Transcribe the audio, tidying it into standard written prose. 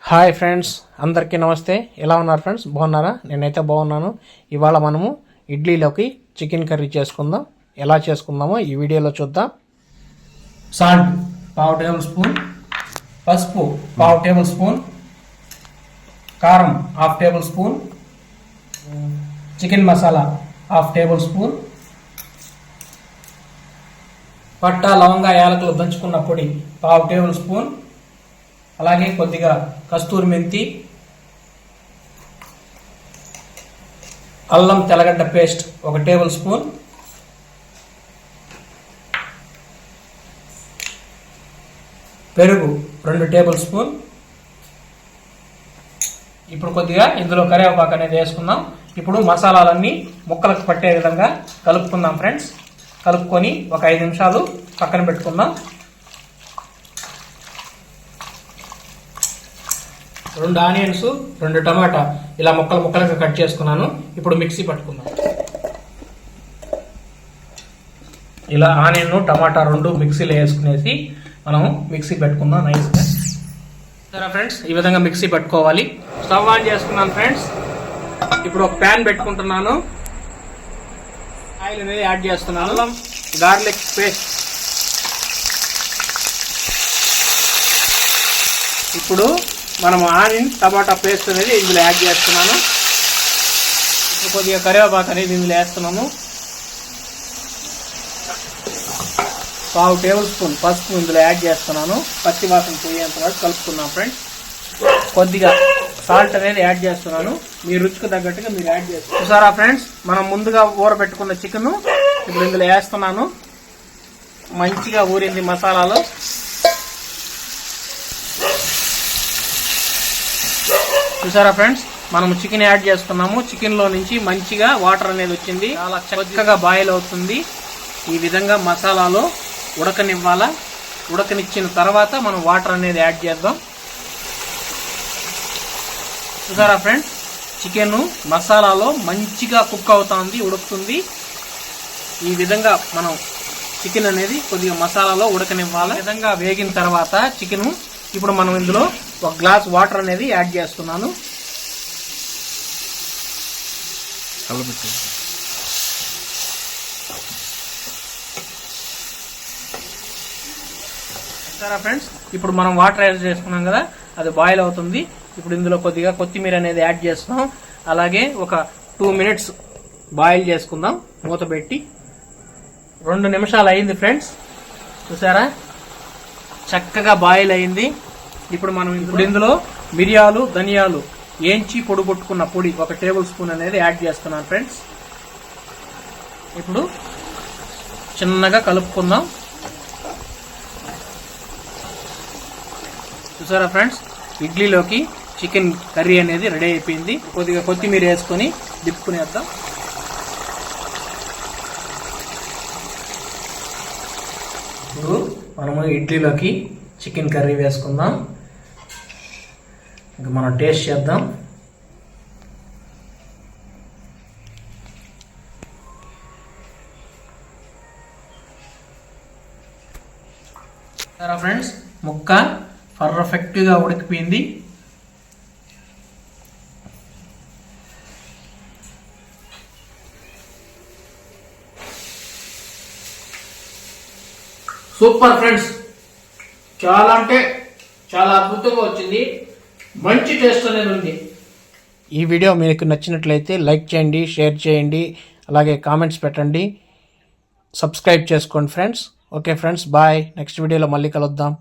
Hi friends, అందరికీ నమస్తే. ఎలా ఉన్నారు ఫ్రెండ్స్? బాగున్నారా? నేనైతే బాగున్నాను. ఇవాళ మనము ఇడ్లీలోకి చికెన్ కర్రీ చేసుకుందాం. ఎలా చేసుకుందామో ఈ వీడియోలో చూద్దాం. సాల్ట్ ½ టేబుల్ స్పూన్, పసుపు ½ టేబుల్ స్పూన్, కారం ½ tablespoon, chicken masala ½ tablespoon, పట్టా లవంగా యాలకులు దంచుకున్న పొడి ½ టేబుల్ స్పూన్, అలాగే కొద్దిగా కస్తూరి మెంతి, అల్లం తెల్లగడ్డ పేస్ట్ 1 టేబుల్ స్పూన్, పెరుగు 2 టేబుల్ స్పూన్. ఇప్పుడు కొద్దిగా ఇందులో కరివేపాకు అనేది వేసుకుందాం. ఇప్పుడు మసాలాలన్నీ ముక్కలకు పట్టే విధంగా కలుపుకుందాం ఫ్రెండ్స్. కలుపుకొని ఒక 5 నిమిషాలు పక్కన పెట్టుకుందాం. 2 ఆనియన్స్, 2 టమాటా ఇలా ముక్కలుగా కట్ చేసుకున్నాను. ఇప్పుడు మిక్సీ పట్టుకుందాం. ఇలా ఆనియన్ టమాటా 2 మిక్సీలో వేసుకునేసి మనం మిక్సీ పెట్టుకుందాం నైస్గా. సరే ఫ్రెండ్స్, ఈ విధంగా మిక్సీ పెట్టుకోవాలి. స్టవ్ ఆన్ చేసుకున్నాను ఫ్రెండ్స్. ఇప్పుడు ఒక ప్యాన్ పెట్టుకుంటున్నాను. ఆయిల్ అనేది యాడ్ చేస్తున్నాను. అల్లం గార్లిక్ పేస్ట్. ఇప్పుడు మనం ఆనియన్ టమాటా పేస్ట్ అనేది ఇందులో యాడ్ చేస్తున్నాను. ఇప్పుడు కొద్దిగా కరివేపాకు అనేది ఇందులో వేస్తున్నాను. ½ టేబుల్ స్పూన్ పసుపు ఇందులో యాడ్ చేస్తున్నాను. పచ్చి వాసన పోయేంత వరకు కలుపుకున్నాం ఫ్రెండ్స్. కొద్దిగా సాల్ట్ అనేది యాడ్ చేస్తున్నాను. మీ రుచికి తగ్గట్టుగా మీరు యాడ్ చేస్తారు. చూసారా ఫ్రెండ్స్, మనం ముందుగా ఊరబెట్టుకున్న చికెన్ ఇప్పుడు ఇందులో వేస్తున్నాను. మంచిగా ఊరింది మసాలాలో. చూసారా ఫ్రెండ్స్, మనం చికెన్ యాడ్ చేసుకున్నాము. చికెన్ లో నుంచి మంచిగా వాటర్ అనేది వచ్చింది. చాలా చక్కగా బాయిల్ అవుతుంది. ఈ విధంగా మసాలాలో ఉడకనివ్వాలా. ఉడకనిచ్చిన తర్వాత మనం వాటర్ అనేది యాడ్ చేద్దాం. చూసారా ఫ్రెండ్స్, చికెన్ మసాలాలో మంచిగా కుక్ అవుతుంది, ఉడుకుతుంది. ఈ విధంగా మనం చికెన్ అనేది కొద్దిగా మసాలాలో ఉడకనివ్వాలి. ఈ విధంగా వేగిన తర్వాత చికెన్ ఇప్పుడు మనం ఇందులో 1 గ్లాస్ వాటర్ అనేది యాడ్ చేస్తున్నాను. సరే ఫ్రెండ్స్, ఇప్పుడు మనం వాటర్ యాడ్ చేసుకున్నాం కదా, అది బాయిల్ అవుతుంది. ఇప్పుడు ఇందులో కొద్దిగా కొత్తిమీర అనేది యాడ్ చేస్తున్నాం. అలాగే ఒక 2 మినిట్స్ బాయిల్ చేసుకుందాం మూత పెట్టి. 2 నిమిషాలు అయింది ఫ్రెండ్స్. చూసారా, చక్కగా బాయిల్ అయింది. ఇప్పుడు మనం ఇందులో మిరియాలు, ధనియాలు ఏంచి పొడి కొట్టుకున్న పొడి 1 టేబుల్ స్పూన్ అనేది యాడ్ చేస్తున్నాను ఫ్రెండ్స్. ఇప్పుడు చిన్నగా కలుపుకుందాం. చూసారా ఫ్రెండ్స్, ఇడ్లీలోకి చికెన్ కర్రీ అనేది రెడీ అయిపోయింది. కొద్దిగా కొత్తిమీర వేసుకొని దిప్పుకునేద్దాం. ఇప్పుడు మనము ఇడ్లీలోకి చికెన్ కర్రీ వేసుకుందాం. ఇంకా మనం టేస్ట్ చేద్దాం. సరే ఫ్రెండ్స్, ముక్క పర్ఫెక్ట్గా ఉడికిపోయింది. సూపర్ ఫ్రెండ్స్, చాలా అంటే చాలా అద్భుతంగా వచ్చింది. మంచి టేస్ట్ అనేది ఉంది. ఈ వీడియో మీకు నచ్చినట్లయితే లైక్ చేయండి, షేర్ చేయండి, అలాగే కామెంట్స్ పెట్టండి, సబ్స్క్రైబ్ చేసుకోండి friends. Okay friends, bye. Next వీడియోలో మళ్ళీ కలుద్దాం.